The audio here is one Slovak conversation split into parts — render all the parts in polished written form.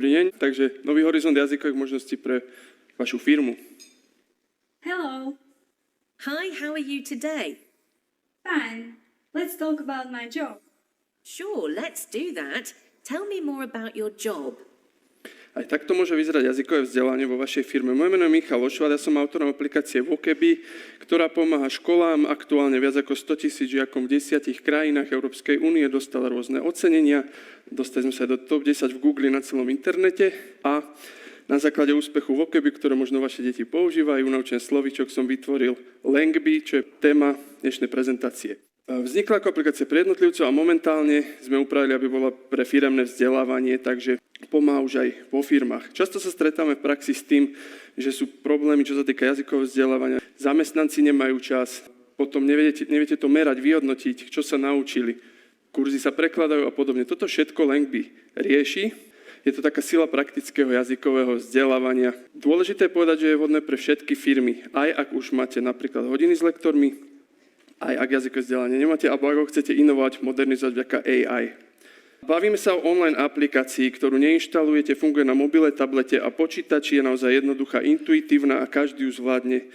Dobrý deň, takže nový horizont jazykových možností pre vašu firmu. Hello. Hi, how are you today? Fine. Let's talk about my job. Sure, let's do that. Tell me more about your job. Aj takto môže vyzerať jazykové vzdelanie vo vašej firme. Moje meno je Michal Ošvat, ja som autorom aplikácie Voceby, ktorá pomáha školám, aktuálne viac ako 100 000 žiakom v 10 krajinách Európskej únie, dostala rôzne ocenenia, dostali sme sa do top 10 v Google na celom internete a na základe úspechu Voceby, ktoré možno vaše deti používajú, naučený slovíčok som vytvoril Langby, čo je téma dnešnej prezentácie. Vznikla ako aplikácia pre jednotlivcov a momentálne sme upravili, aby bola pre firemné vzdelávanie, takže pomáha už aj vo firmách. Často sa stretáme v praxi s tým, že sú problémy, čo sa týka jazykového vzdelávania. Zamestnanci nemajú čas, potom neviete to merať, vyhodnotiť, čo sa naučili. Kurzy sa prekladajú a podobne. Toto všetko Langby rieši. Je to taká sila praktického jazykového vzdelávania. Dôležité je povedať, že je vhodné pre všetky firmy. Aj ak už máte napríklad hodiny s lektormi, aj ak jazykové vzdelanie nemáte, alebo ak ho chcete inovovať, modernizovať vďaka AI. Bavíme sa o online aplikácii, ktorú neinštalujete, funguje na mobile, tablete a počítači, je naozaj jednoduchá, intuitívna a každý ju zvládne.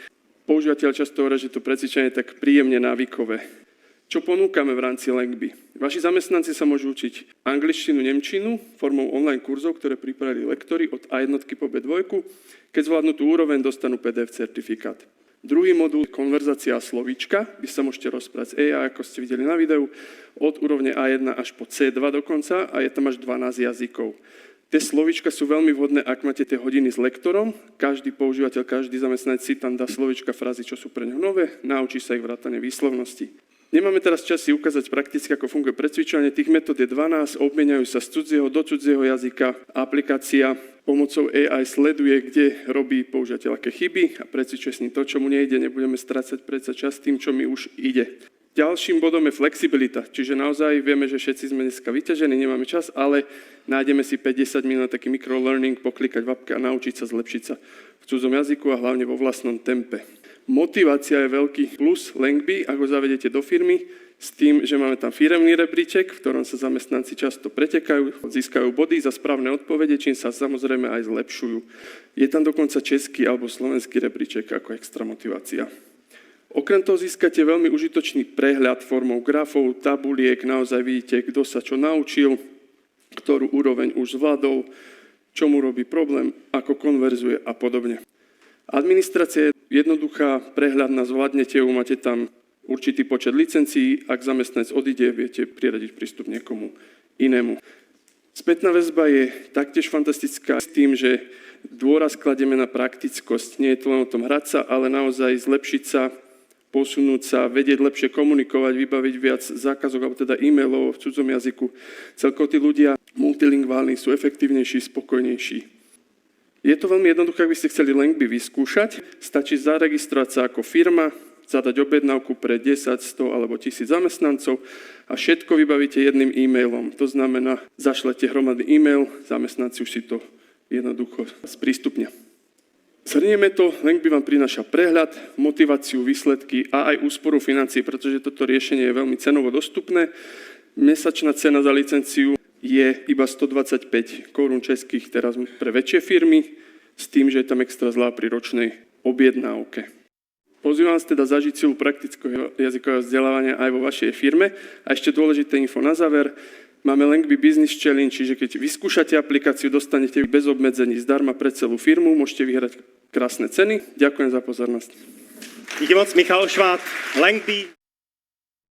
Používateľ často hovorí, že to precvičenie je tak príjemne návykové. Čo ponúkame v rámci Langby? Vaši zamestnanci sa môžu učiť angličtinu, nemčinu formou online kurzov, ktoré pripravili lektori od A1 po B2. Keď zvládnu tú úroveň, dostanú PDF certifikát. Druhý modul, konverzácia a slovíčka, kde sa môžete rozprávať s AI, ako ste videli na videu, od úrovne A1 až po C2 dokonca a je tam až 12 jazykov. Tie slovíčka sú veľmi vhodné, ak máte tie hodiny s lektorom. Každý používateľ, každý zamestnanec si tam dá slovíčka, frázy, čo sú pre neho nové, naučí sa ich vrátane výslovnosti. Nemáme teraz čas si ukázať prakticky, ako funguje precvičovanie. Tých metód je 12, obmieniajú sa z cudzieho do cudzieho jazyka. Aplikácia pomocou AI sleduje, kde robí používateľ aké chyby a precvičuje s ním to, čo mu nejde. Nebudeme strácať predsa čas tým, čo mi už ide. Ďalším bodom je flexibilita, čiže naozaj vieme, že všetci sme dneska vyťažení, nemáme čas, ale nájdeme si 5-10 minút taký microlearning, poklikať v appke a naučiť sa zlepšiť sa v cudzom jazyku a hlavne vo vlastnom tempe. Motivácia je veľký plus Langby, ak ho zavedete do firmy, s tým, že máme tam firemný rebríček, v ktorom sa zamestnanci často pretekajú, získajú body za správne odpovede, čím sa samozrejme aj zlepšujú. Je tam dokonca český alebo slovenský rebríček ako extra motivácia. Okrem toho získate veľmi užitočný prehľad formou grafov, tabuliek, naozaj vidíte, kto sa čo naučil, ktorú úroveň už zvládol, čo mu robí problém, ako konverzuje a podobne. Administrácia je jednoduchá, prehľadná, zvládnete ju, máte tam určitý počet licencií, ak zamestnanec odíde, viete priradiť prístup niekomu inému. Spätná väzba je taktiež fantastická s tým, že dôraz kladieme na praktickosť. Nie je to len o tom hrať sa, ale naozaj zlepšiť sa, posunúť sa, vedieť lepšie komunikovať, vybaviť viac zákazok, alebo teda e-mailov v cudzom jazyku. Celkovo tí ľudia multilingválni sú efektívnejší, spokojnejší. Je to veľmi jednoduché, ak by ste chceli Langby vyskúšať. Stačí zaregistrovať sa ako firma, zadať objednávku pre 10, 100 alebo 1000 zamestnancov a všetko vybavíte jedným e-mailom. To znamená, zašlete hromadný e-mail, zamestnanci už si to jednoducho sprístupnia. Zhrnieme to, Langby vám prináša prehľad, motiváciu, výsledky a aj úsporu financií, pretože toto riešenie je veľmi cenovo dostupné. Mesačná cena za licenciu je iba 125 korún českých teraz pre väčšie firmy, s tým, že je tam extra zľava pri ročnej objednávke. Pozývam vás teda zažiť silu praktického jazykového vzdelávania aj vo vašej firme. A ešte dôležité info na záver. Máme Langby Business Challenge, čiže keď vyskúšate aplikáciu, dostanete ju bez obmedzení zdarma pre celú firmu, môžete vyhrať krásne ceny. Ďakujem za pozornosť. Díky moc, Michal Ošvat, Langby.